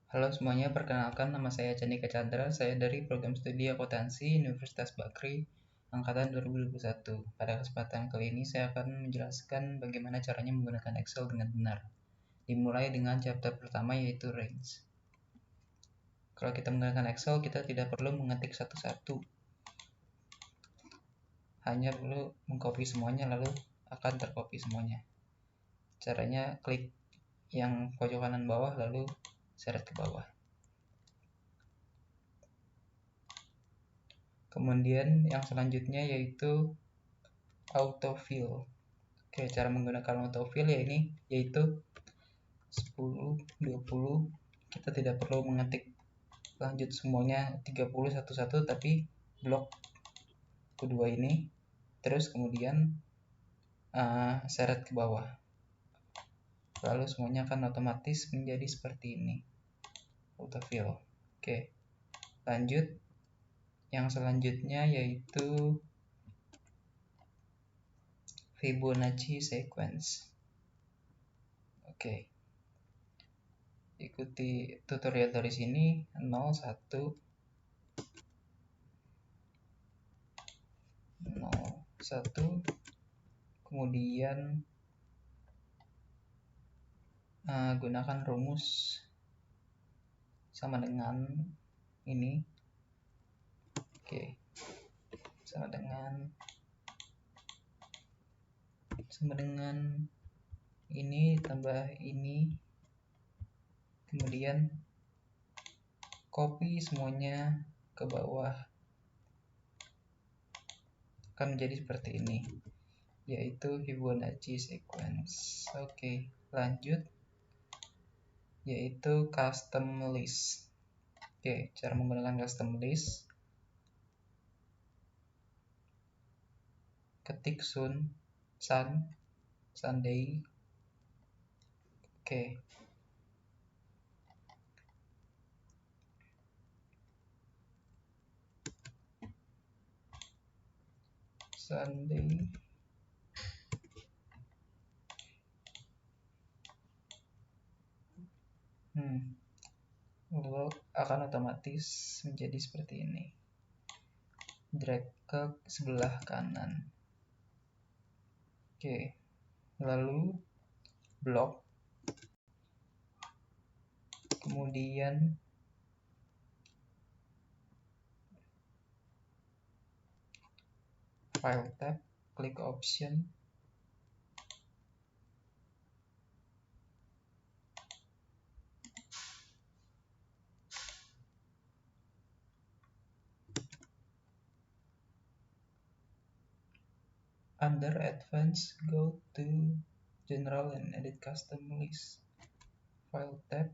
Halo semuanya, perkenalkan nama saya Candika Chandra. Saya dari Program Studi Akuntansi Universitas Bakri Angkatan 2021. Pada kesempatan kali ini saya akan menjelaskan bagaimana caranya menggunakan Excel dengan benar. Dimulai dengan chapter pertama yaitu range. Kalau kita menggunakan Excel, kita tidak perlu mengetik satu-satu. Hanya perlu mengcopy semuanya lalu akan tercopy semuanya. Caranya klik yang pojok kanan bawah lalu seret ke bawah. Kemudian yang selanjutnya yaitu autofill. Oke, cara menggunakan autofill yaitu 10, 20. Kita tidak perlu mengetik lanjut semuanya 30 satu-satu, tapi blok kedua ini terus kemudian seret ke bawah. Lalu semuanya akan otomatis menjadi seperti ini. Autofill. Oke. Lanjut. Yang selanjutnya yaitu Fibonacci sequence. Oke. Ikuti tutorial dari sini 0, 1, 1, kemudian gunakan rumus sama dengan ini. Oke, sama dengan ini tambah ini, kemudian copy semuanya ke bawah, akan menjadi seperti ini, yaitu Fibonacci sequence. Oke, lanjut, yaitu custom list. Oke, cara menggunakan custom list, ketik Sunday. Oke. Sunday. Lalu akan otomatis menjadi seperti ini. Drag ke sebelah kanan. Oke. Lalu blok. Kemudian file tab, klik option. Under advanced, go to general and edit custom list. File tab.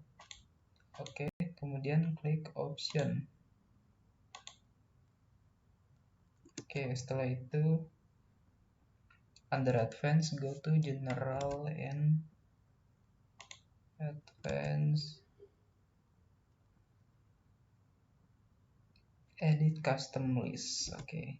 Oke, kemudian klik option. Oke, setelah itu under advanced, go to general and advanced, edit custom list. Oke.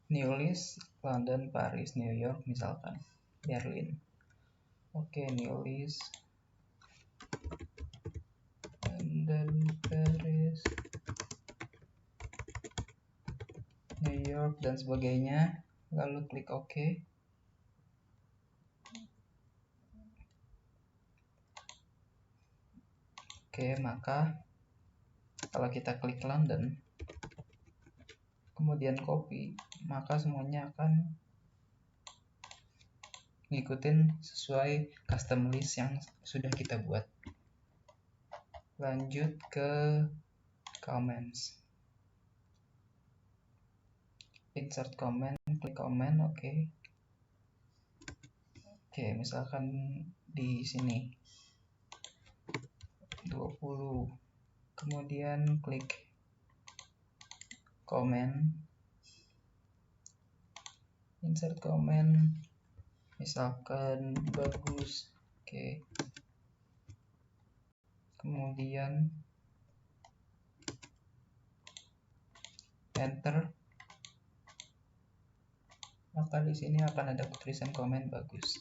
New list London, Paris, New York, misalkan Berlin. Oke, new list London, Paris, New York, dan sebagainya. Lalu klik OK. Oke, maka kalau kita klik London, kemudian copy, maka semuanya akan ngikutin sesuai custom list yang sudah kita buat. Lanjut ke comments. Insert comment, klik comment, oke. Oke, misalkan di sini 20. Kemudian klik comment, insert comment, misalkan bagus. Oke. Kemudian enter, maka di sini akan ada tulisan komen bagus.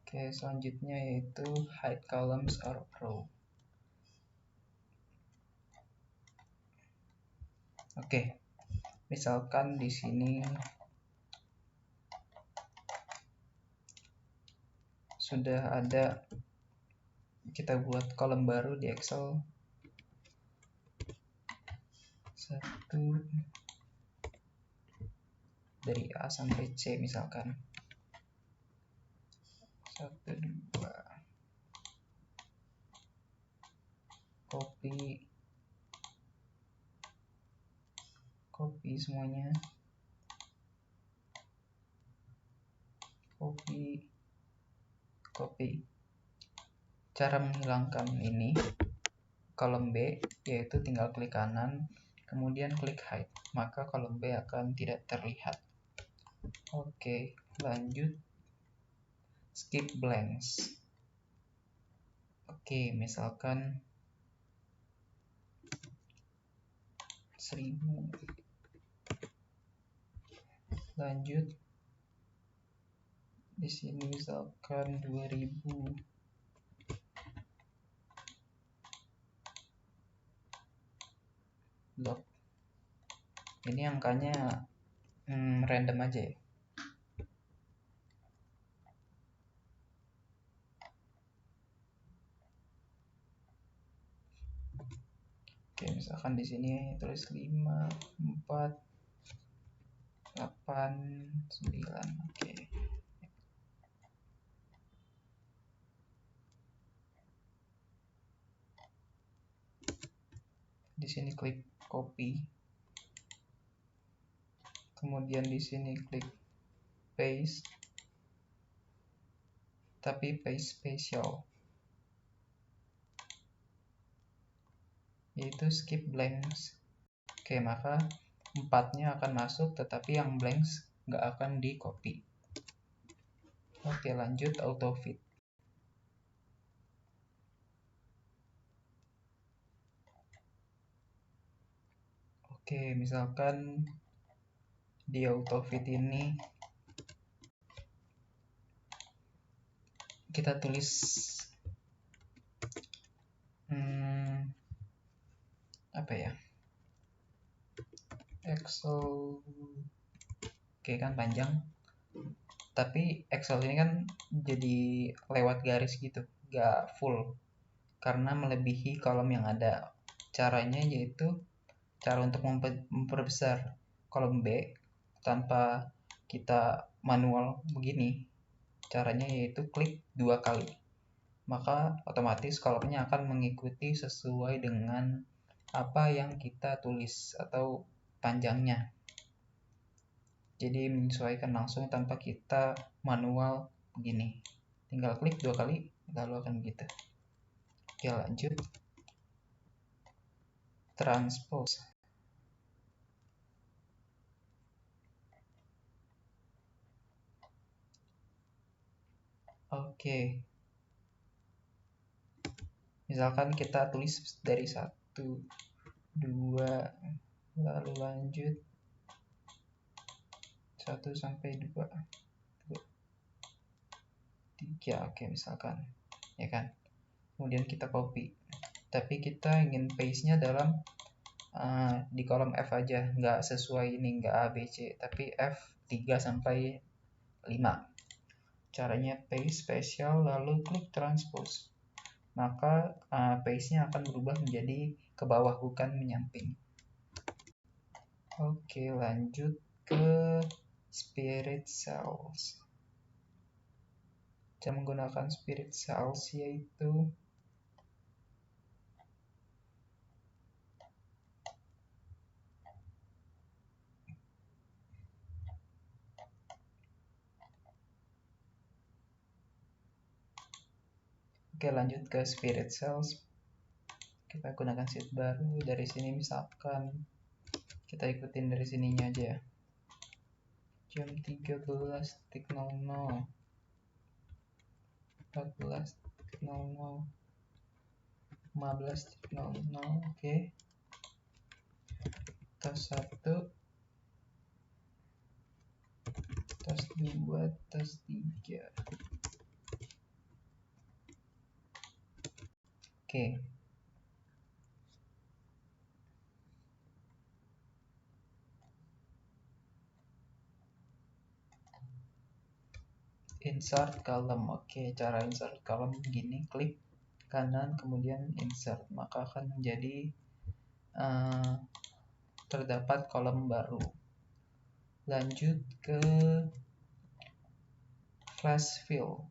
Oke, selanjutnya yaitu hide columns or row. Oke, misalkan di sini sudah ada, kita buat kolom baru di Excel 1 dari A sampai C misalkan 1, 2, copy semuanya, copy. Cara menghilangkan ini kolom B yaitu tinggal klik kanan kemudian klik hide, maka kolom B akan tidak terlihat. Oke, lanjut skip blanks. Oke, misalkan 1000. Lanjut di sini misalkan 2000. Lock. Ini angkanya random aja ya. Oke, misalkan di sini tulis 5, 4, 8, 9. Oke. Di sini klik copy. Kemudian di sini klik paste. Tapi paste spesial. Yaitu skip blanks. Oke, maka 4-nya akan masuk tetapi yang blanks nggak akan di copy. Oke, lanjut auto fit. Oke, misalkan di auto fit ini kita tulis apa ya, Excel. Oke, kan panjang, tapi Excel ini kan jadi lewat garis gitu, gak full karena melebihi kolom yang ada. Caranya yaitu cara untuk memperbesar kolom B tanpa kita manual begini. Caranya yaitu klik 2 kali, maka otomatis kolomnya akan mengikuti sesuai dengan apa yang kita tulis atau panjangnya. Jadi menyesuaikan langsung tanpa kita manual begini. Tinggal klik 2 kali lalu akan begitu. Oke, lanjut transpose. Oke, misalkan kita tulis dari 1, 2, lalu lanjut 1 sampai 2, 3. Oke, misalkan ya kan. Kemudian kita copy, tapi kita ingin paste-nya dalam di kolom F aja, nggak sesuai ini, nggak A, B, C, tapi F 3 sampai 5. Caranya paste spesial lalu klik transpose, maka paste-nya akan berubah menjadi ke bawah bukan menyamping. Oke, lanjut ke spirit cells. Cara menggunakan spirit cells yaitu oke, lanjut ke spirit cells. Kita gunakan sheet baru. Dari sini misalkan kita ikutin dari sininya aja ya. Jam 13.00, 14.00, 15.00. Oke. tas 1, tas 2, tas 3. Oke. Insert column. Oke, cara insert column begini, klik kanan kemudian insert, maka akan menjadi terdapat kolom baru. Lanjut ke flash fill.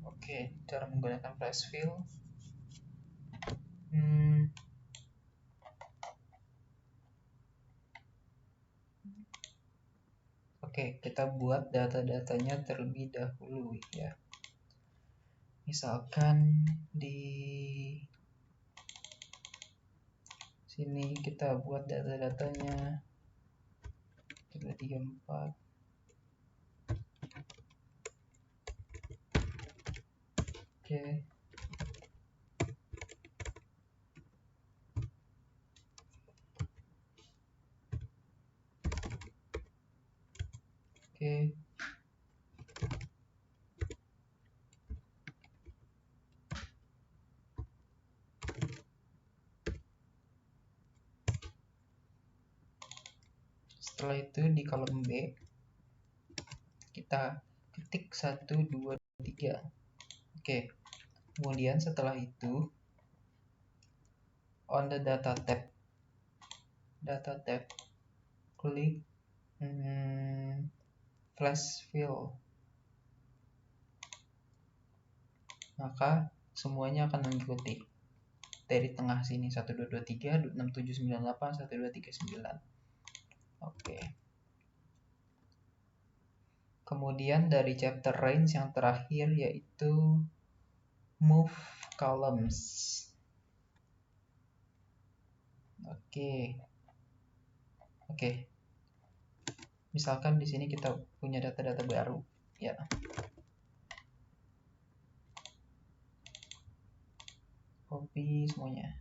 Oke, cara menggunakan flash fill. Oke, kita buat data-datanya terlebih dahulu ya. Misalkan di sini kita buat data-datanya 334. Oke. Oke. Setelah itu di kolom B kita ketik 1, 2, 3. Oke. Kemudian setelah itu on the data tab klik flash fill, maka semuanya akan mengikuti dari tengah sini 1, 2, 2, 3, 6, 7, 9, 8, 1, 2, 3, 9. Oke. Kemudian dari chapter range yang terakhir yaitu move columns. Oke. Misalkan di sini kita punya data-data baru ya. Copy semuanya.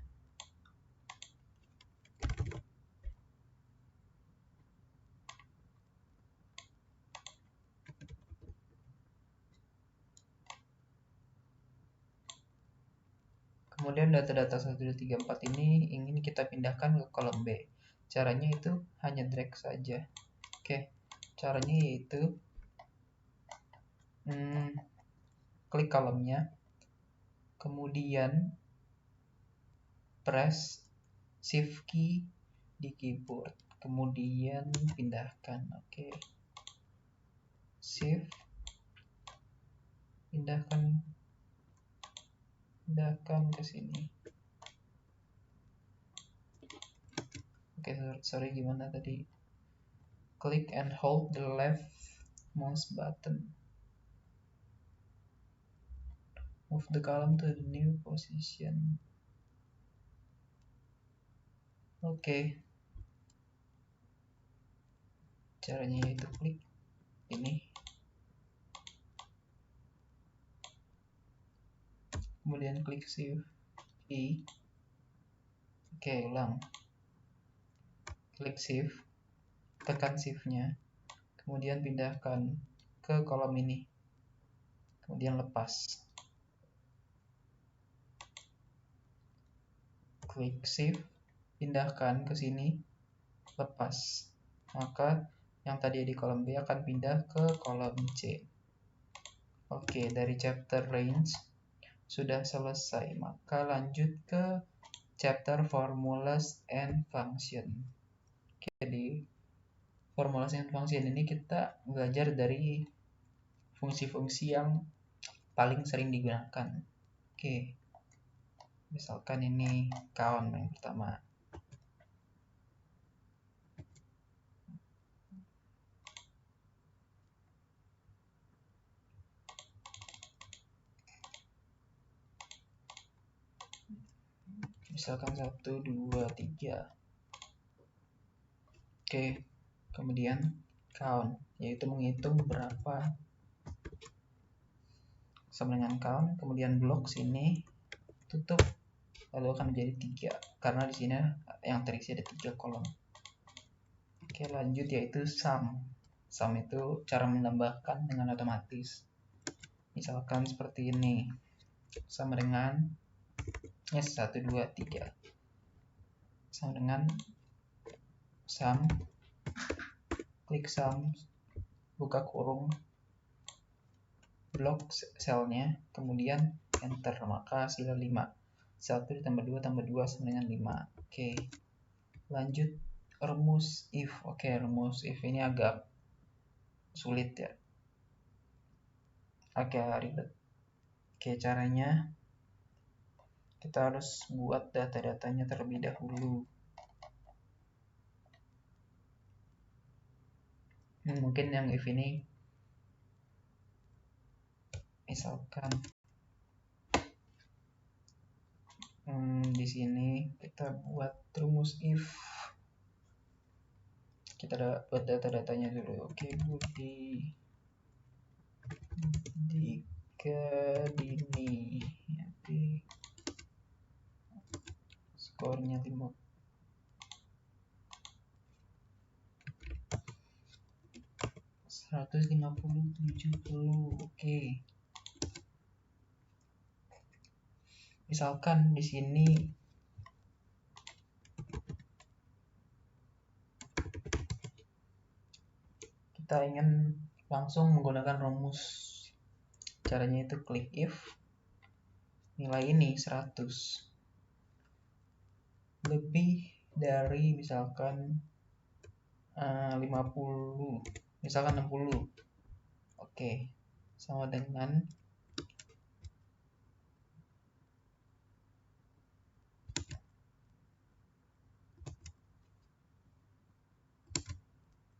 Kemudian data-data 1, 2, 3, 4 ini ingin kita pindahkan ke kolom B. Caranya itu hanya drag saja. Oke, caranya yaitu klik kolomnya, kemudian press shift key di keyboard, kemudian pindahkan. Oke, shift, pindahkan ke sini. Oke, sorry gimana tadi? Click and hold the left mouse button. Move the column to the new position. Oke. Caranya yaitu klik ini. Kemudian klik shift I. Oke, ulang. Klik shift, tekan shift-nya. Kemudian pindahkan ke kolom ini. Kemudian lepas. Klik shift, pindahkan ke sini, lepas. Maka yang tadi di kolom B akan pindah ke kolom C. Oke, dari chapter range sudah selesai. Maka lanjut ke chapter formulas and function. Oke, di formulas and function ini kita belajar dari fungsi-fungsi yang paling sering digunakan. Oke, misalkan ini count yang pertama. Misalkan 1, 2, 3. Oke, kemudian count, yaitu menghitung berapa sama dengan count, kemudian blok sini tutup, lalu akan menjadi 3 karena di sini yang terisi ada 3 kolom. Oke, lanjut yaitu sum. Sum itu cara menambahkan dengan otomatis. Misalkan seperti ini, sama dengan 1, 2, 3 sama dengan sum, klik sum, buka kurung, blok selnya, kemudian enter, maka hasilnya 5. 1 ditambah 2 tambah 2 sama dengan 5. Oke, lanjut rumus if. Oke, rumus if ini agak sulit ya, agak ribet. Oke, caranya kita harus buat data-datanya terlebih dahulu. Mungkin yang if ini misalkan di sini kita buat rumus if, kita buat data-datanya dulu. Oke, Budi Dini, nanti skornya 5, 150, 70. Oke, misalkan di sini kita ingin langsung menggunakan rumus. Caranya itu klik if, nilai ini 100 lebih dari misalkan 50, misalkan 60. Oke, sama dengan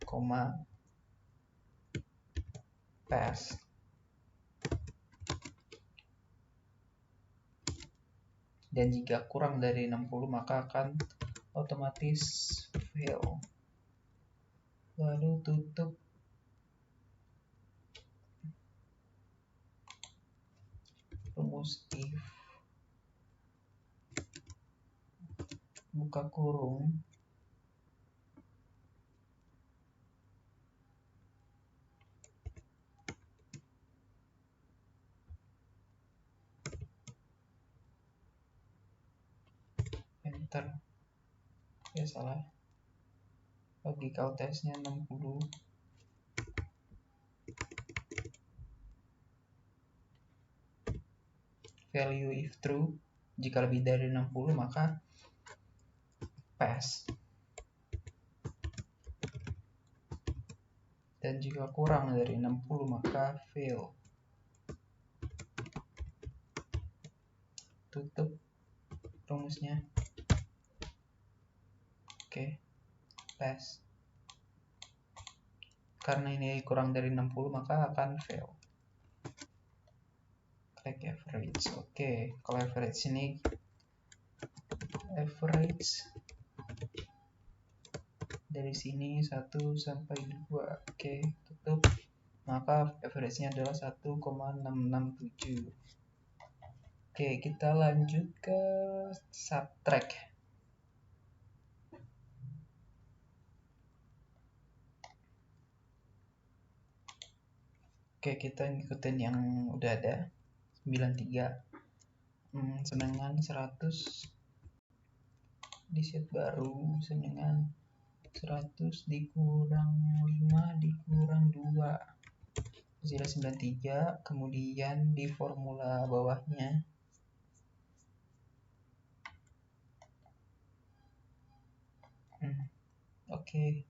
koma pass. Dan jika kurang dari 60 maka akan otomatis fail. Lalu tutup rumus if, buka kurung, enter. Ya salah, logical testnya 60. Value if true, jika lebih dari 60 maka pass, dan jika kurang dari 60 maka fail. Tutup rumusnya. Oke, pass. Karena ini kurang dari 60 maka akan fail. Klik average. Oke, kalau average ini average dari sini 1 sampai 2. Oke, tutup. Maka average-nya adalah 1,667. Oke, kita lanjut ke subtract. Oke, kita ngikutin yang udah ada. 93 dengan 100 di set baru sama dengan 100 dikurang 5 dikurang 2 hasilnya 93. Kemudian di formula bawahnya oke.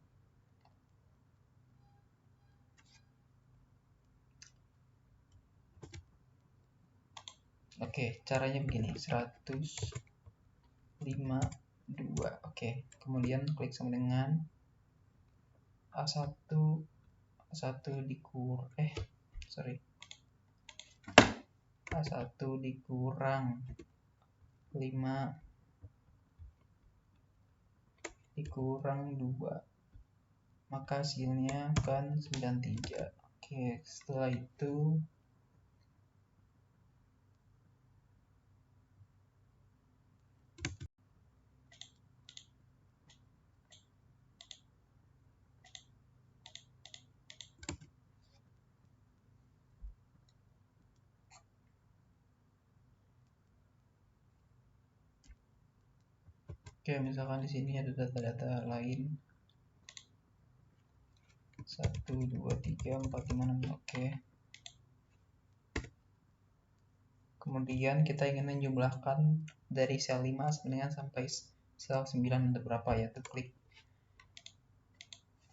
Oke, caranya begini, 152. Oke, kemudian klik sama dengan A1 A1 dikurang 5 dikurang 2 maka hasilnya akan 93. Oke, setelah itu misalkan di sini ada data-data lain 1, 2, 3, 4, 5, 6. Oke. Kemudian kita ingin menjumlahkan dari sel 5 sebenarnya sampai sel 9 ada berapa ya, klik.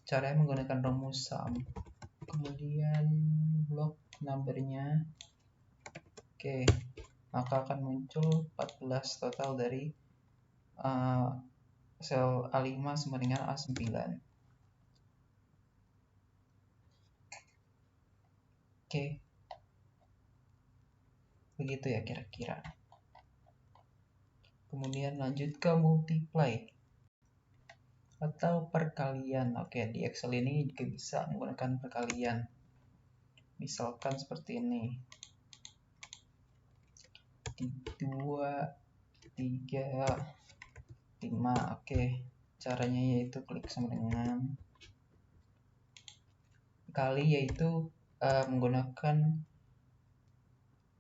Caranya menggunakan rumus sum. Kemudian block numbernya. Oke, maka akan muncul 14 total dari sel A5 sama dengan A9. Oke, begitu ya kira-kira. Kemudian lanjut ke multiply atau perkalian. Oke, di Excel ini juga bisa menggunakan perkalian. Misalkan seperti ini. 2, 3, 5. Oke, caranya yaitu klik sama dengan kali, yaitu menggunakan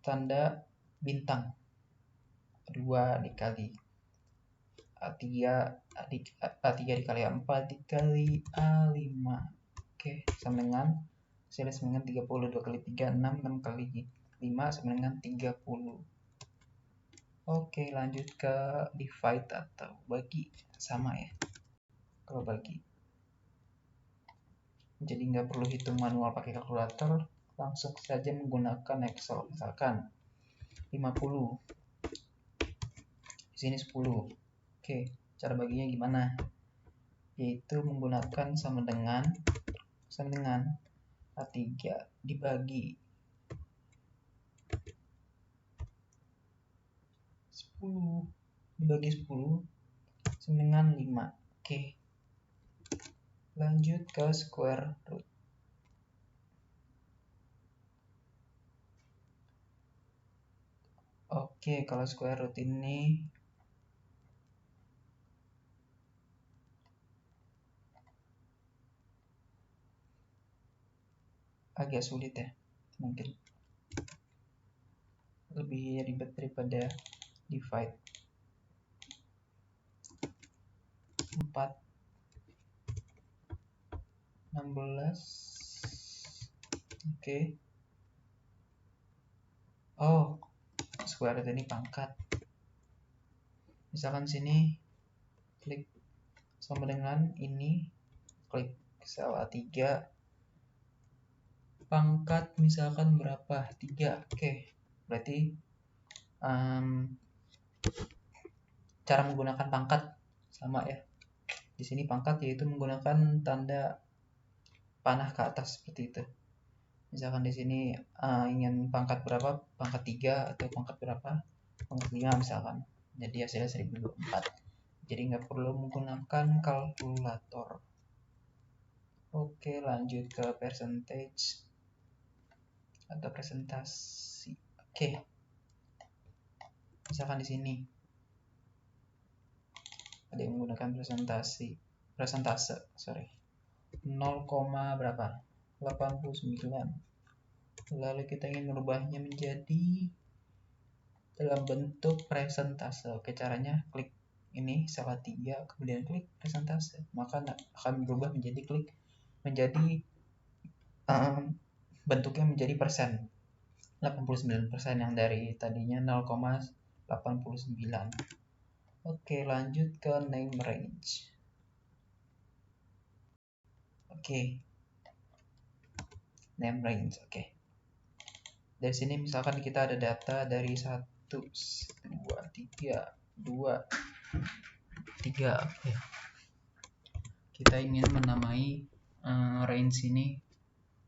tanda bintang. 2 dikali A3 dikali A4 dikali A5. Oke, sama dengan hasilnya sama dengan 30. 2 kali 3, 6. 6 kali 5 sama dengan 30. Oke, lanjut ke divide atau bagi. Sama ya kalau bagi. Jadi nggak perlu hitung manual pakai kalkulator, langsung saja menggunakan Excel. Misalkan 50, di sini 10. Oke, cara baginya gimana? Yaitu menggunakan sama dengan A3 dibagi 10 dibagi 10 sama dengan 5. Oke, lanjut ke square root. Oke, kalau square root ini agak sulit ya, mungkin lebih ribet daripada divide. 4, 16. Oke. Oh, square root ini pangkat. Misalkan sini klik sama dengan ini, klik sel A3, pangkat misalkan berapa? 3. Oke, berarti cara menggunakan pangkat sama ya. Di sini pangkat yaitu menggunakan tanda panah ke atas seperti itu. Misalkan di sini ingin pangkat berapa? Pangkat 3 atau pangkat berapa? Pangkat 5 misalkan. Jadi hasilnya 1024. Jadi nggak perlu menggunakan kalkulator. Oke, lanjut ke percentage atau presentasi. Oke. Misalkan di sini ada yang menggunakan presentase, 0, berapa? 89. Lalu kita ingin merubahnya menjadi dalam bentuk presentase. Oke, caranya klik ini sel A3, kemudian klik presentase, maka akan berubah menjadi bentuknya menjadi persen. 89% yang dari tadinya 0,89. Oke, lanjut ke name range. Oke, name range. Oke, dari sini misalkan kita ada data dari 1, 2, 3, 2, 3. Oke, kita ingin menamai range ini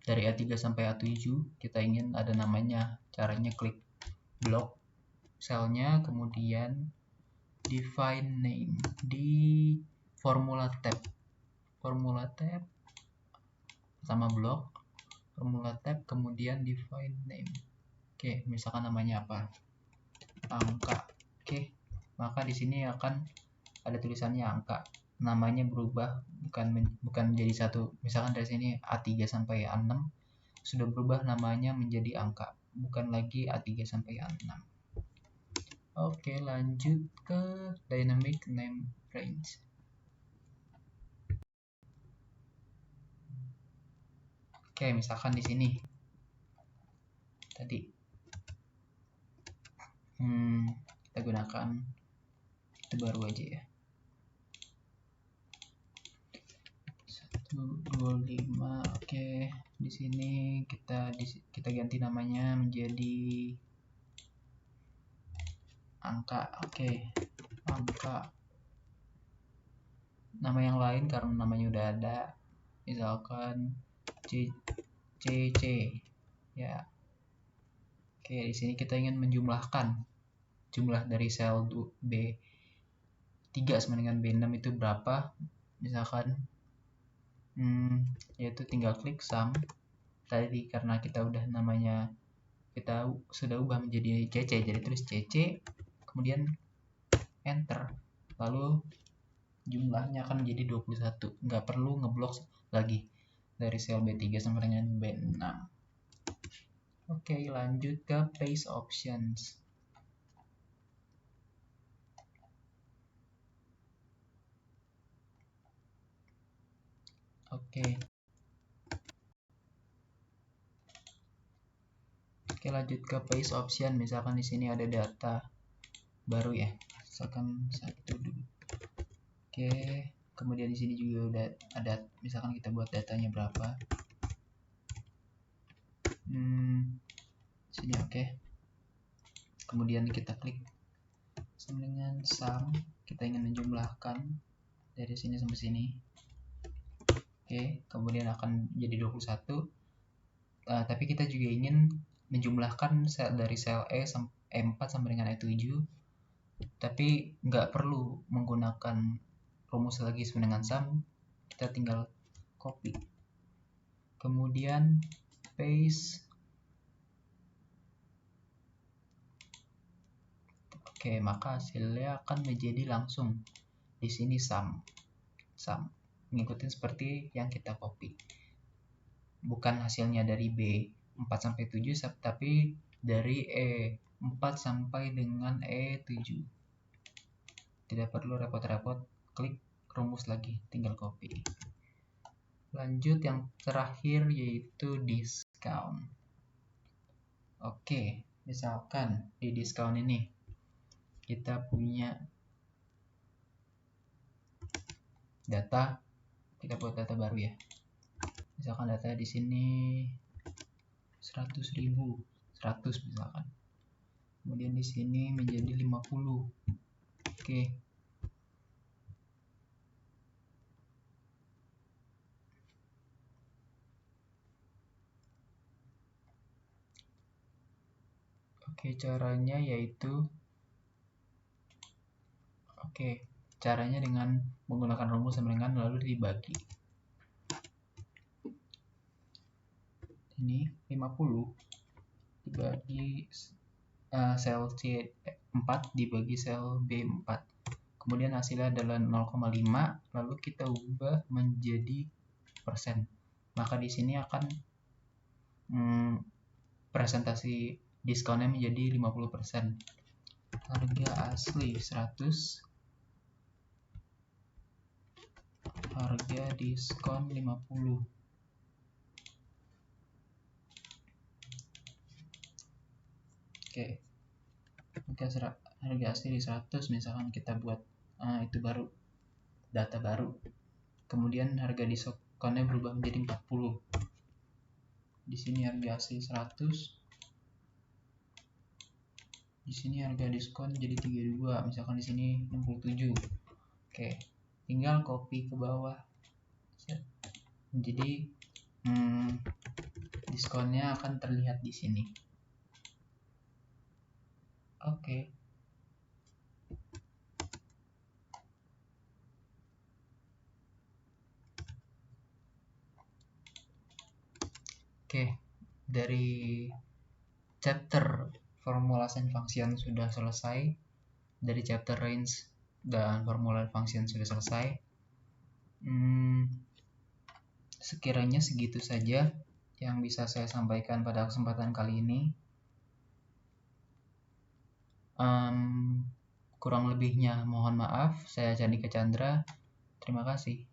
dari A3 sampai A7. Kita ingin ada namanya. Caranya klik block selnya, kemudian define name di formula tab. pertama blok, formula tab, kemudian define name. Oke, misalkan namanya apa? Angka. Oke, maka di sini akan ada tulisannya angka. Namanya berubah, bukan menjadi satu. Misalkan dari sini A3 sampai A6 sudah berubah namanya menjadi angka, bukan lagi A3 sampai A6. Oke, lanjut ke dynamic name range. Oke, misalkan di sini tadi kita gunakan itu baru aja ya. 125. Oke, di sini kita ganti namanya menjadi angka. Oke, angka. Nama yang lain karena namanya udah ada, misalkan CC ya. Oke, di sini kita ingin menjumlahkan jumlah dari sel B3 sama dengan B6 itu berapa, misalkan yaitu tinggal klik sum. Tadi karena kita sudah ubah menjadi CC, jadi tulis CC kemudian enter, lalu jumlahnya akan menjadi 21. Nggak perlu ngeblok lagi dari sel B3 sampai dengan B6. Oke, lanjut ke paste options. Oke, lanjut ke paste option. Misalkan di sini ada data baru ya, misalkan 1 dulu. Oke, kemudian di sini juga udah ada, misalkan kita buat datanya berapa. Sini oke. Kemudian kita klik sama dengan sum, kita ingin menjumlahkan dari sini sampai sini. Oke, kemudian akan jadi 21. Tapi kita juga ingin menjumlahkan dari sel E4 sampai dengan E7, tapi nggak perlu menggunakan rumus lagi sama dengan sum, kita tinggal copy, kemudian paste. Oke, maka hasilnya akan menjadi langsung di sini sum mengikuti seperti yang kita copy, bukan hasilnya dari B4 sampai 7 tapi dari E4 sampai dengan E7. Tidak perlu repot-repot klik rumus lagi, tinggal copy. Lanjut yang terakhir yaitu discount. Oke, misalkan di discount ini kita punya data, kita buat data baru ya. Misalkan data di sini 100.000, 100 misalkan. Kemudian di sini menjadi 50. Oke. Oke, caranya yaitu caranya dengan menggunakan rumus sama dengan lalu dibagi. Ini 50 dibagi sel C4 dibagi sel B4. Kemudian hasilnya adalah 0,5, lalu kita ubah menjadi persen. Maka di sini akan presentasi diskonnya menjadi 50%. Harga asli 100, harga diskon 50. Oke. Harga asli 100, misalkan kita buat itu baru, data baru. Kemudian harga diskonnya berubah menjadi 40. Di sini harga asli 100. Di sini harga diskon jadi 32, misalkan di sini 67. Oke, tinggal copy ke bawah. Jadi diskonnya akan terlihat di sini. Oke. Oke, dari chapter formulas and function sudah selesai, dari chapter range dan formula function sudah selesai. Sekiranya segitu saja yang bisa saya sampaikan pada kesempatan kali ini. Kurang lebihnya mohon maaf. Saya Candika Chandra. Terima kasih.